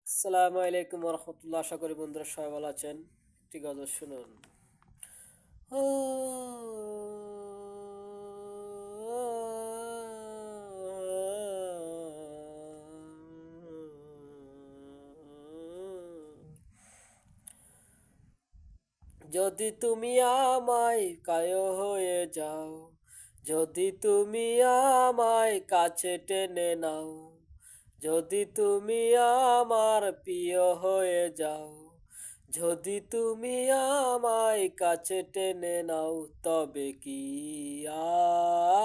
আসসালামু আলাইকুম রহমতুল্লাহ। আশা করি বন্ধুরা সবাই ভালো আছেন। একটি গজল শুনুন। ও যদি তুমি আমায় কায় হয়ে যাও, যদি তুমি আমায় কাছে টেনে নাও, যদি তুমি আমার প্রিয় হয়ে যাও, যদি তুমি আমায় কাছে টেনে নাও, তবে কি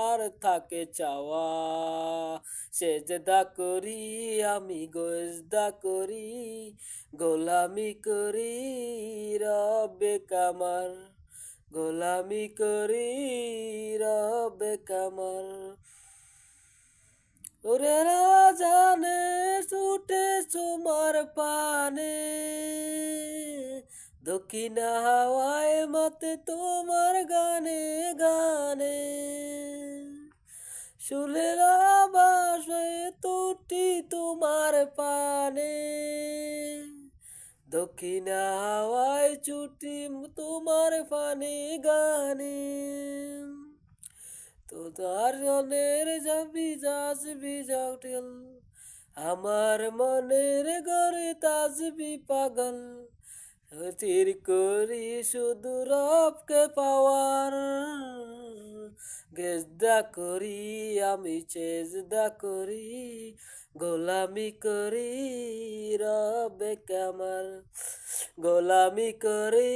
আর থাকে চাওয়া। সেজদা করি আমি, গোজদা করি, গোলামি করি রবে কামার, গোলামি করি রবে কামার। ওরে রাজানে ছুটে তোমার পানে, দক্ষিণ হাওয়ায় মতে তোমার গানে গানে, শুলের আবাস হয়ে তুটি তোমার পানে, দক্ষিণ হাওয়ায় ছুটি তোমার পানে গানে। তো তার জনের যাবি যাসবি যাউটেল, আমার মনের ঘরে তাজবি পাগল, তীর করি শুধু রবকে পাওয়ার, গেজদা করি আমি চেজদা করি, গোলামি করি রবে কামাল, গোলামি করি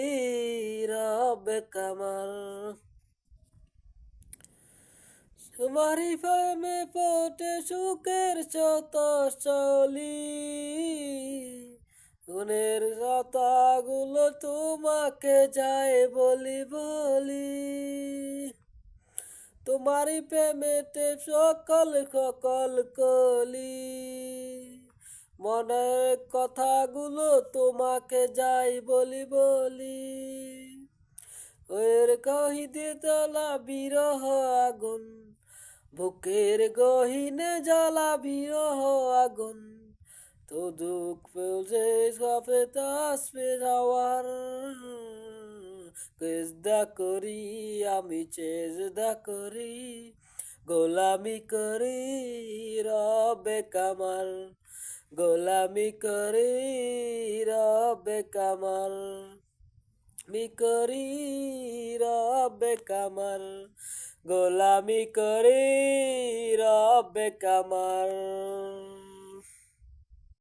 রবে কামাল। তোমারই প্রেমে পটে সুখের শত চলি, গুণের কথাগুলো তোমাকে যায় বলি বলি, তোমারই প্রেমেতে সকল সকল কলি, মনের কথাগুলো তোমাকে যাই বলি বলি। ওর কহিতে তলা বিরহ আগুন, বুকের গহিনে জ্বালা বিরহ আগুন, তো দুঃখ পেলছে সপে তাসপে যাওয়ার, কেজদা করি আমি চেজদা করি, গোলামি করি রবে কামাল, গোলামি করি রবে কামাল, করি রবে কামাল, গোলামি করি রবে কামাল।